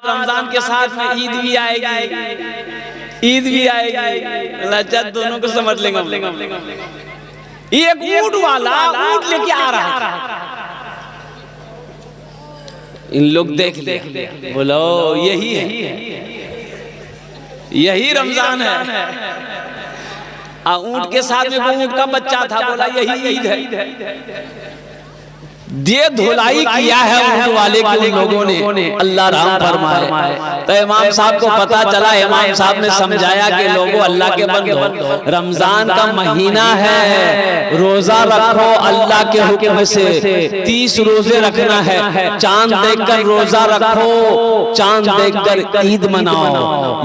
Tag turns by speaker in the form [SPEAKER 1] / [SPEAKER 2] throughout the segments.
[SPEAKER 1] रमजान के साथ में ईद भी आएगी, ईद भी आएगी, लज्जत दोनों को समझ लेंगे। एक ऊंट वाला ऊंट लेके आ रहा था, इन लोग देख ले, बोलो यही है, यही रमजान है। ऊंट के साथ में वो ऊंट का बच्चा था, बोला यही ईद है। दे धुलाई किया है ऊंट वाले के उन लोगों ने, अल्लाह राम फरमाए। तो इमाम साहब को पता चला, इमाम साहब ने समझाया कि लोगों अल्लाह के बंदो, रमजान का महीना है, रोजा रखो अल्लाह के हुक्म से, 30 रोजे रखना है, चांद देखकर रोजा रखो, चांद देखकर ईद मनाओ,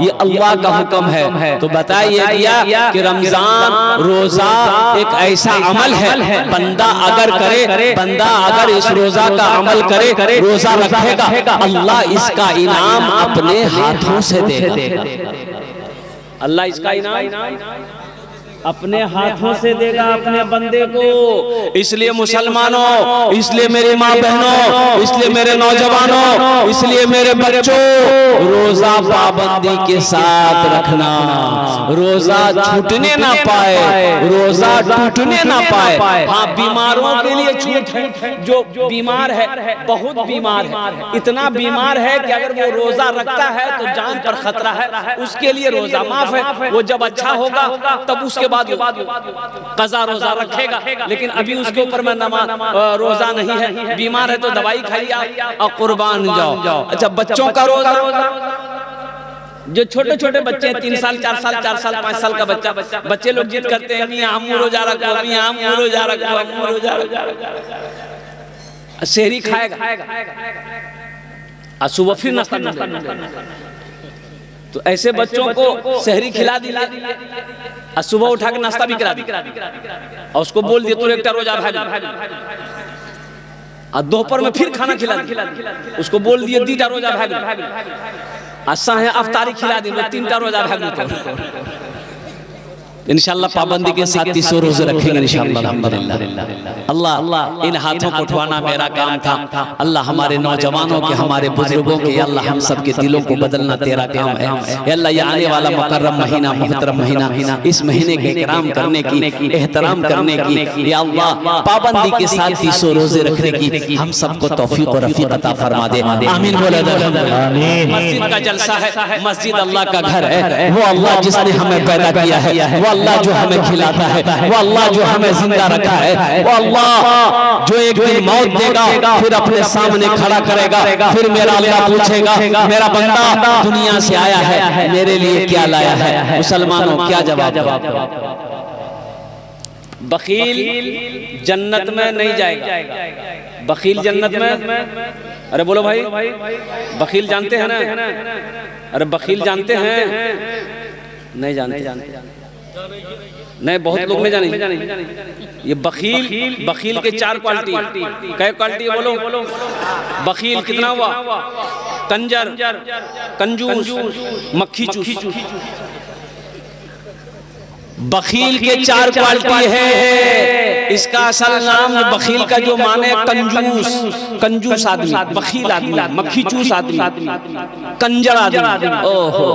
[SPEAKER 1] ये अल्लाह का हुक्म है। तो बताइए दिया कि रमजान रोजा एक ऐसा अमल है, बंदा अगर करे, बंदा अगर इस रोजा का अमल करे, रोजा रखेगा, अल्लाह इसका इनाम अपने हाथों से देगा। अल्लाह इसका इनाम अपने हाथों से देगा अपने बंदे को। इसलिए मुसलमानों, इसलिए मेरी माँ बहनों, इसलिए मेरे नौजवानों, इसलिए मेरे बच्चों, रोजा पाबंदी के साथ रखना, रोजा छूटने ना पाए, रोजा टूटने ना पाए। हाँ, बीमारों के लिए छूट है, जो बीमार है, बहुत बीमार है, इतना बीमार है कि अगर वो रोजा रखता है तो जान पर खतरा है, उसके लिए रोजा माफ है। वो जब अच्छा होगा तब उसके बाद कज़ा रोजा रखेगा, लेकिन अभी उसके ऊपर में रोजा नहीं है, बीमार है तो दवाई खाइए और कुर्बान जाओ। अच्छा, बच्चों का रोजा, जो छोटे छोटे बच्चे 3 साल 4 साल 4 साल 5 साल का बच्चा, बच्चे लोग जिद करते हैं मियां हम रोजा रखो, मियां हम रोजा रखो, हम रोजा रखो, सेहरी खाएगा, सुबह फिर नाश्ता। तो ऐसे बच्चों को सेहरी खिला दी और सुबह उठा के नाश्ता भी करा दी और उसको बोल दिया तो एक रोजा भाग, और दोपहर में फिर खाना खिला दी, उसको बोल दिए 2 रोजा भाग, है अफ्तारी खिला दी, 3 रोजा भाग। इंशाअल्लाह पाबंदी के साथ 30 रोजे रखेंगे इंशाअल्लाह, अल्हम्दुलिल्लाह। अल्लाह इन हाथों को उठवाना मेरा काम था, अल्लाह हमारे नौजवानों के, हमारे बुजुर्गों के, अल्लाह हम सब के दिलों को बदलना तेरा काम है। अल्लाह ये आने वाला मुकर्रम महीना, मुहतरम महीना, इस महीने के इकराम करने की, एहतराम करने की, या अल्लाह पाबंदी के साथ 30 रोजे रखने की हम सबको तौफीक और रफीक अता फरमा दे। आमीन बोले। मस्जिद का जलसा है, मस्जिद अल्लाह का घर है, वो अल्लाह जिसने हमें पैदा किया है, वो अल्लाह जो हमें खिलाता है, वो अल्लाह जो हमें जिंदा रखा है, वो अल्लाह जो एक दिन मौत देगा, फिर अपने सामने खड़ा करेगा, फिर मेरा अल्लाह पूछेगा मेरा बंदा दुनिया से आया है, मेरे लिए क्या लाया है? मुसलमानों क्या जवाब? बखील जन्नत में नहीं जाएगा, बखील जन्नत में, अरे बोलो भाई, बखील जानते हैं ना? अरे बखील जानते हैं? नहीं जानते, नहीं, बहुत लोग नहीं जाने। ये बखील के 4 क्वालिटी, क्या क्वालिटी है बोलो? बखील कितना हुआ? कंजर, कंजूस, मक्खी चूस। बखील के 4 क्वालिटी है। इसका असल नाम बखील का जो माने कंजूस आदमी, बखील आदमी, मक्खी चूस आदमी, कंजर आदमी। ओहो,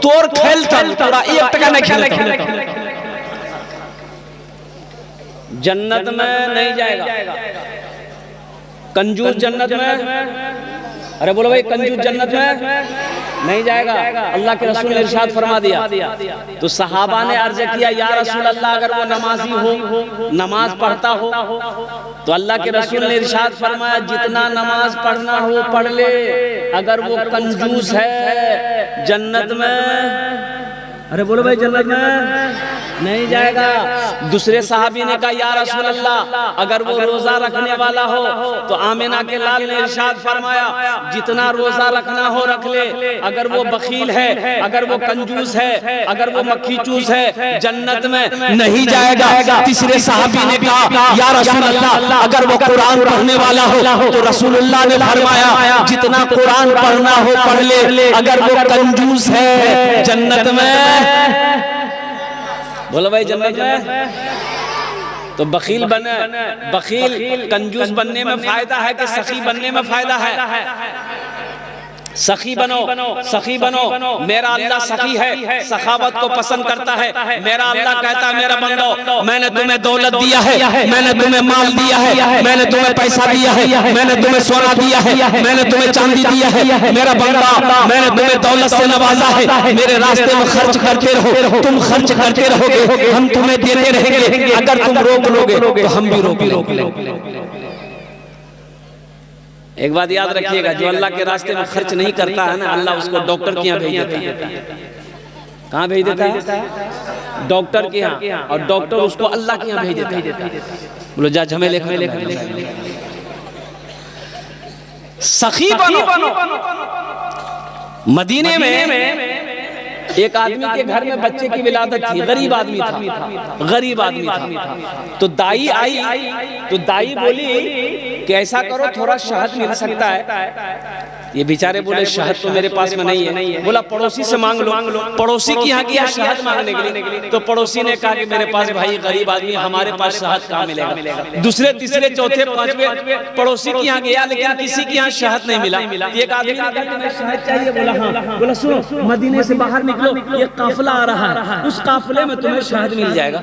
[SPEAKER 1] तोर खेल थोड़ा 1 टका नहीं खेल, जन्नत में नहीं जाएगा। कंजूस जन्नत में, अरे बोलो भाई, कंजूस जन्नत में नहीं जाएगा। अल्लाह के रसूल ने इरशाद फरमा दिया, तो सहाबा ने अर्ज किया या रसूल अल्लाह, अगर वो नमाजी हो, नमाज पढ़ता हो, तो अल्लाह के रसूल ने इरशाद फरमाया जितना नमाज पढ़ना हो पढ़ ले, अगर वो कंजूस है जन्नत में, अरे बोलो भाई, जन्नत में नहीं जाएगा। दूसरे सहाबी ने कहा या रसूल अल्लाह, अगर वो रोजा रखने वाला हो, तो आमिना के लाल ने इरशाद फरमाया जितना रोजा रखना हो रख ले, अगर वो बखील है, अगर वो कंजूस है, अगर वो मक्खी चूस है, जन्नत में नहीं जाएगा। तीसरे सहाबी ने कहा या रसूल अल्लाह, अगर वो कुरान पढ़ने वाला हो, तो रसूलुल्लाह ने फरमाया जितना कुरान पढ़ना हो पढ़ ले, अगर वो कंजूस है जन्नत में, बोलो भाई, जन्नत में। तो बखील बने, बखील कंजूस बनने में फायदा है कि सखी बनने में फायदा है? सखी बनो, सखी बनो। मेरा अल्लाह सखी है, सखावत को पसंद करता है। मेरा अल्लाह कहता है मेरा बंदो, मैंने तुम्हें दौलत दिया है, मैंने तुम्हें माल दिया है, मैंने तुम्हें पैसा दिया है, मैंने तुम्हें सोना दिया है, मैंने तुम्हें चांदी दिया है। मेरा बंदा, मैंने तुम्हें दौलत से नवाजा है। मेरे रास्ते में खर्च करते रहो, तुम खर्च करते रहोगे, हम तुम्हें देते रहेंगे। अगर तुम रोक लोगे तो हम भी रोक लेंगे। एक बात याद रखिएगा, जो अल्लाह के रास्ते में खर्च नहीं करता है ना, अल्लाह उसको डॉक्टर के यहाँ भेज देता है। कहाँ भेज देता है? डॉक्टर के यहाँ। और डॉक्टर उसको अल्लाह के यहाँ भेज देता है। बोलो जा झमेले सखी बनो। मदीने में एक आदमी के घर में बच्चे की विलादत थी, गरीब आदमी था। तो दाई आई, तो दाई बोली कि ऐसा करो थोड़ा शहद मिल सकता है। ये बेचारे बोले शहद तो मेरे पास में नहीं है। बोला पड़ोसी से मांग लो। पड़ोसी की यहाँ गया शहद मांगने के लिए, तो पड़ोसी ने कहा कि मेरे पास भाई गरीब आदमी, हमारे पास शहद कहाँ मिलेगा। दूसरे तीसरे चौथे पांचवे पड़ोसी की यहाँ गया, लेकिन किसी की यहाँ शहद नहीं मिला। एक आदमी ने कहा शहद चाहिए। बोला हाँ। बोला सुनो, मदीने से बाहर निकलो, ये काफिला आ रहा है, उस काफिले में तुम्हें शहद मिल जाएगा।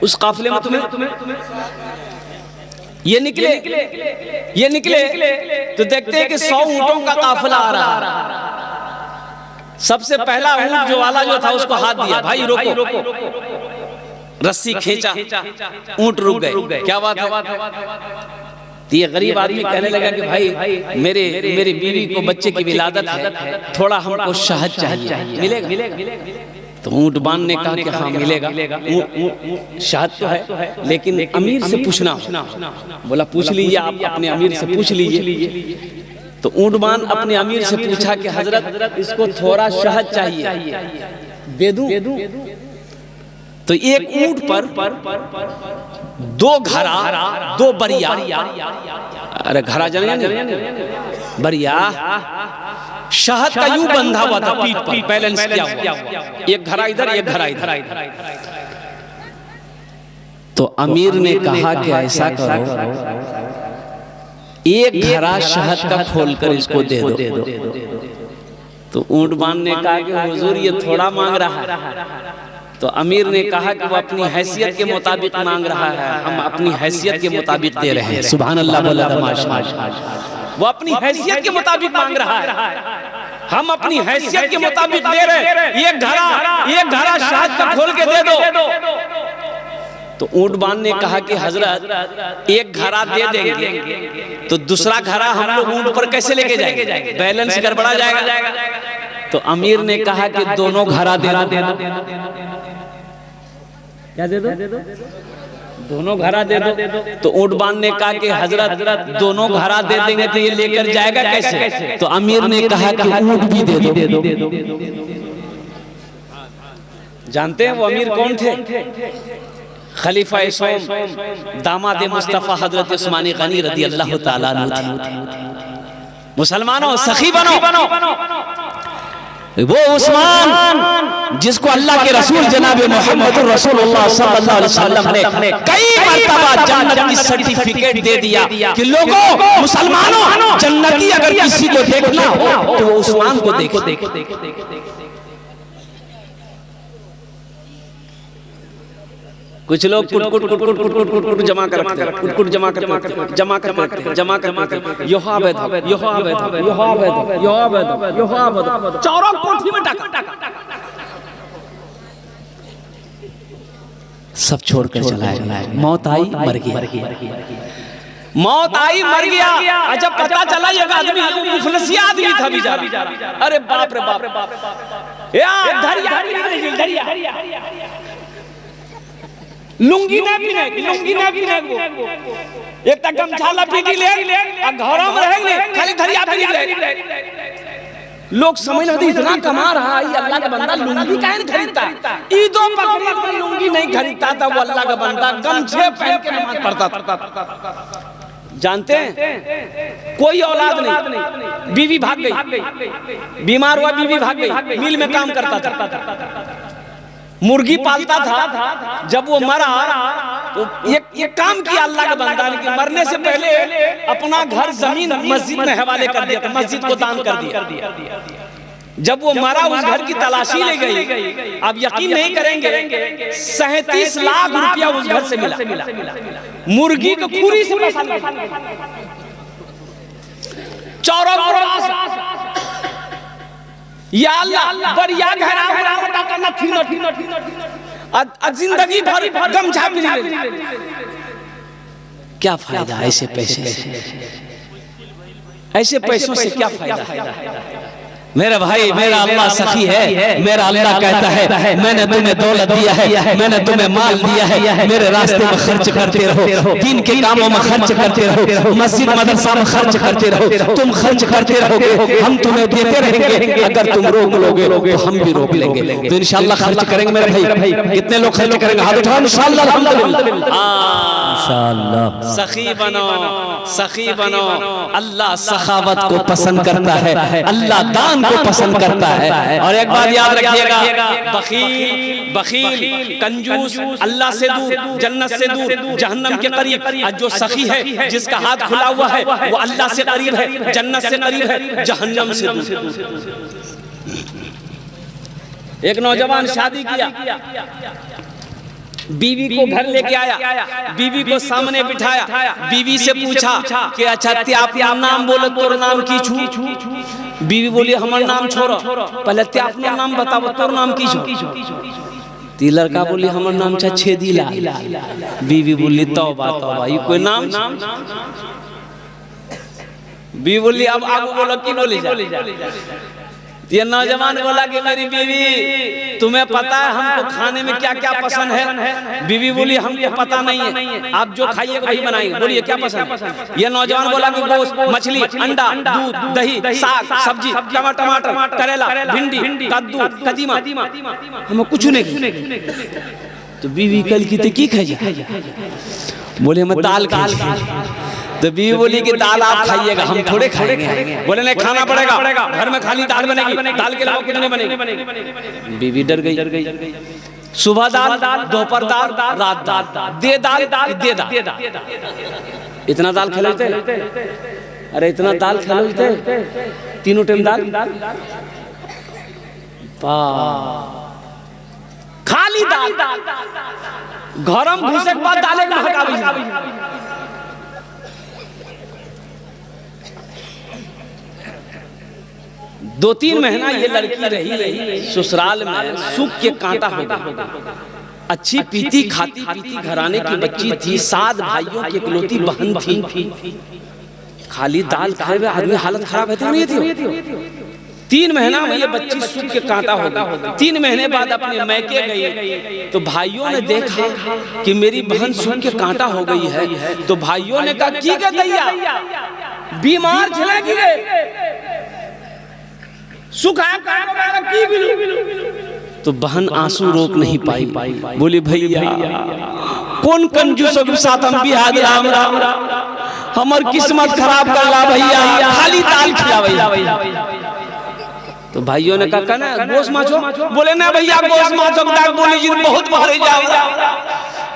[SPEAKER 1] उस काफिले में तुम्हें ये निकले तो देखते हैं कि 100 ऊंटों का काफिला आ रहा। सबसे पहला ऊंट जो वाला जो था उसको हाथ दिया, भाई रोको। रस्सी खींचा, ऊंट रुक गए। क्या बात है? ये गरीब आदमी कहने लगा कि भाई मेरी बीवी को बच्चे की विलादत है, थोड़ा हमको शहद चाहिए, मिलेगा? तो ऊंट बांध ने कहा कि हाँ मिलेगा, शहद तो है, लेकिन अमीर से पूछना। बोला पूछ लीजिए, आप अपने अमीर से पूछ लीजिए। तो ऊंट बांध अपने अमीर से पूछा कि हजरत इसको थोड़ा शहद चाहिए, दे दूं? तो एक ऊंट पर 2 घड़ा, 2 बरिया, अरे घड़ा जाने बरिया शहद का यूं बंधा हुआ था, पीठ पर बैलेंस किया हुआ, एक घड़ा इधर एक घड़ा इधर। तो अमीर ने कहा कि ऐसा करो, एक घड़ा शहद का खोलकर इसको दे दो। तो ऊंट बांध ने कहा कि हुजूर ये थोड़ा मांग रहा है। तो अमीर ने कहा कि वो अपनी हैसियत के मुताबिक मांग रहा है, हम अपनी हैसियत के मुताबिक दे रहे हैं। सुभान अल्लाह बोला वो अपनी हैसियत के मुताबिक मांग रहा है, हम अपनी हैसियत के मुताबिक दे रहे हैं। एक घड़ा शहद का खोल के दे दो। तो ऊंट बांध ने कहा कि हजरत एक घड़ा दे देंगे तो दूसरा घड़ा हम लोग ऊंट पर कैसे लेके जाएंगे, बैलेंस गड़बड़ा जाएगा। तो अमीर ने कहा कि दोनों घड़ा दे दो। क्या दे दो? दोनों घड़ा दे दो। तो ऊंट बांध ने कहा कि हजरत दोनों घड़ा दे देंगे तो ये लेकर जाएगा कैसे? तो अमीर ने कहा कि ऊंट भी दे दो। जानते हैं वो अमीर कौन थे? खलीफा सोम दामाद मुस्तफा हजरत उस्मान गनी रदी अल्लाह ताला अन्हु। मुसलमानों सखी बनो। वो उस्मान जिसको अल्लाह के रसूल जनाब मोहम्मद रसूलुल्लाह सल्लल्लाहु अलैहि वसल्लम ने कई मर्तबा जन्नत की सर्टिफिकेट दे दिया कि लोगों मुसलमानों जन्नती अगर किसी को देखना हो तो वो उस्मान को देखो। कुछ लोग कुट जमा कर रखते हैं, कुट जमा कर चौरों कोठी में सब छोड़ कर चला गया। मौत आई मर गया, मौत आई मर गया। जब पता चला ये आदमी मुफलिसिया आदमी था बेचारा, अरे बाप रे बाप, लुंगी ना पीने एक तक गमछा लपेटी ले और घरों में रहेंगे खाली धरिया पे निकले। लोग समझ नहीं इतना कमा रहा है अल्लाह का बंदा लुंगी काहे नहीं खरीदता? ईदों बकरीद में लुंगी नहीं खरीदता था वो अल्लाह का बंदा गमछे पहन के नमाज पढ़ता था। जानते हैं कोई औलाद नहीं, बीवी भाग गई, बीमार हुआ बीवी भाग गई, मिल में काम करता था। मुर्गी पालता था, जब वो मरा तो ये काम किया अल्लाह का बंदा ने कि मरने से पहले अपना घर जमीन मस्जिद में हवाले कर दिया, मस्जिद को दान कर दिया। जब वो मरा उस घर की तलाशी ले गई। अब यकीन नहीं करेंगे 37 लाख रुपया उस घर से मिला, मुर्गी को खुरी से या अल्लाह बढ़िया जिंदगी भर गमछा मिली। क्या फायदा ऐसे पैसे, ऐसे पैसों से क्या फायदा? मेरा भाई, मेरा अल्लाह सखी है। मेरा अल्लाह कहता है मैंने तुम्हें दौलत दिया है, मैंने तुम्हें माल दिया है, मेरे रास्ते में खर्च करते रहो, दीन के कामों में खर्च करते रहो, मस्जिद मदरसा में खर्च करते रहो। तुम खर्च करते रहोगे, हम तुम्हें देते रहेंगे। अगर तुम रोक लोगे तो हम भी रोक लेंगे। तो इंशाअल्लाह खर्च करेंगे मेरे भाई। कितने लोग खर्च करेंगे? हाथ उठाओ इंशाअल्लाह। इंशाअल्लाह सखी बनो, सखी बनो। अल्लाह सखावत को पसंद करता है, अल्लाह दान को पसंद करता है। और एक बात याद रखिएगा, बखील, बखील, कंजूस अल्लाह से दूर, जन्नत से दूर, जहन्नम के करीब। और जो सखी है, जिसका हाथ खुला हुआ है, वो अल्लाह से करीब है, जन्नत से करीब है, जहन्नम से दूर। एक नौजवान शादी किया, बीवी को घर लेके आया, बीवी को सामने बिठाया, बीवी से पूछा कि अच्छा ते अपना नाम बोलो, तोर नाम की छू? बीवी बोली हमार नाम छोड़ो, पहले ते अपना नाम बताओ, तोर नाम की छू? ती लड़का बोली हमार नाम छा छेदीला। बीवी बोली तौबा तौबा, ये कोई नाम? बीवी बोली अब आगू बोलो की बोली जा। ये नौजवान बोला कि मेरी बीवी, तुम्हें पता है हमको खाने में क्या क्या पसंद है? बीवी बोली हमको पता नहीं है, आप जो खाइए वही बनाएंगे। बोलिए क्या पसंद है? ये नौजवान बोला कि गोश्त, मछली, अंडा, दूध, दही, साग, सब्जी, टमाटर, करेला, भिंडी, कद्दू, कदीमा, हमें कुछ नहीं। तो बीवी कल की खाई? बोले हम दाल खाई। तो बीवी बोली कि दाल आप खाइएगा, हम थोड़े खाएंगे। बोले नहीं खाना पड़ेगा, घर में खाली दाल बनेगी, दाल के अलावा कितने बनेगी? बीवी डर गई। सुबह दाल, दोपहर दाल, रात दाल, दे दाल, दे दाल। इतना दाल खा लेते? अरे इतना दाल खा लेते, तीनों टाइम दाल, खाली दाल। घरम घुसे के बाद दाल महकावी। 2-3 महीना ये लड़की रही ससुराल में, सुख के कांटा हो गया। अच्छी पीती खाती पीती घराने की बच्ची थी, 7 भाइयों की इकलौती बहन थी। खाली दाल खाए हुए आदमी हालत खराब है नहीं थी। 3 महीना में ये बच्ची सुख के कांटा हो गई। 3 महीने बाद अपने मैके गई तो भाइयों ने देखा कि मेरी बहन सुख के कांटा हो गई है। तो भाइयों ने कहा की दैया बीमार झेलेगी सुख तो बहन आंसू रोक नहीं पाई। बोली भैया कौन कंजूसों के साथ हम बिहार राम राम हमार किस्मत खराब कर ला भैया, खाली दाल खिला भैया। तो भाइयों ने कहा ना गोश्त माछो, बोले ना भैया गोश्त माछो बोली जी बहुत मारे जाओ।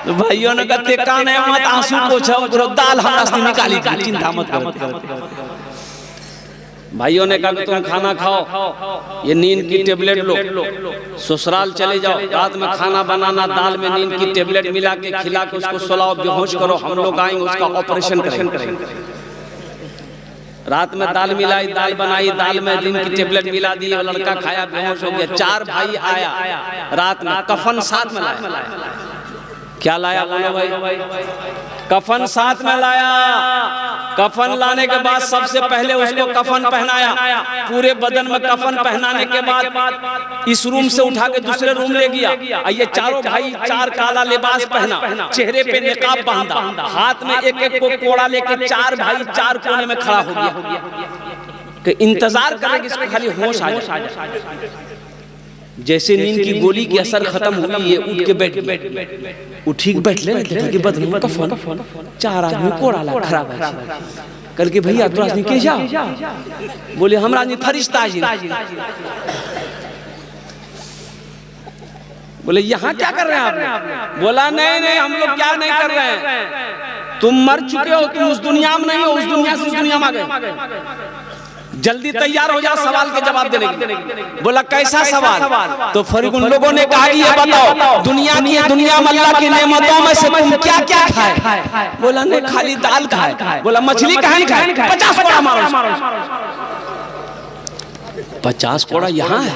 [SPEAKER 1] तो भाइयों ने कहते कान है मत आंसू पोछो, दाल हमरा से निकाली, चिंता मत करो। भाइयों ने कहा कि तुम खाना खाओ, ये नींद की टेबलेट लो, ससुराल चले जाओ, रात में खाना बनाना, दाल में नींद की टेबलेट मिला के खिला के उसको सुलाओ, बेहोश करो, हम लोग आएंगे उसका ऑपरेशन करेंगे। रात में दाल मिलाई, दाल बनाई, दाल में नींद की टेबलेट मिला दी, लड़का खाया, बेहोश हो गया। 4 भाई आया रात में, कफन साथ में लाया। क्या लाया बोलो भाई? कफन साथ में लाया। कफन लाने के बाद सबसे पहले उसको कफन पहनाया, पूरे बदन में कफन पहनाने के बाद इस रूम से उठा के दूसरे रूम ले गया। ये चारों भाई 4 काला लिबास पहना, चेहरे पे निकाब बांधा, हाथ में एक एक को कोड़ा लेके 4 भाई 4 कोने में खड़ा हो गया कि इंतजार करे कि इसको खाली होश आ जाए। जैसे नींद की गोली की असर खत्म हुई, ये उठ के बैठ उठी बैठ ले, देखा कि बदन में कफन, 4 आदमी कोड़ा ला खराब है। कल के भैया तोरा आदमी के जा? बोले हमरा आदमी फरिश्ता जी। बोले यहाँ क्या कर रहे हैं आप? बोला नहीं नहीं, हम लोग क्या नहीं कर रहे हैं, तुम मर चुके हो, तुम उस दुनिया में नहीं हो, उस दुनिया से उस दुनिया में आ गए, जल्दी तैयार हो जाओ सवाल के जवाब देने के लिए। बोला कैसा सवाल? तो फिर उन लोगों ने कहा कि ये बताओ दुनिया में अल्लाह की नेमतों में से तुम क्या क्या खाए? बोला नहीं खाली दाल खाए। बोला मछली कहाँ खाए? 50 कोड़ा मारो। 50 कोड़ा यहाँ है।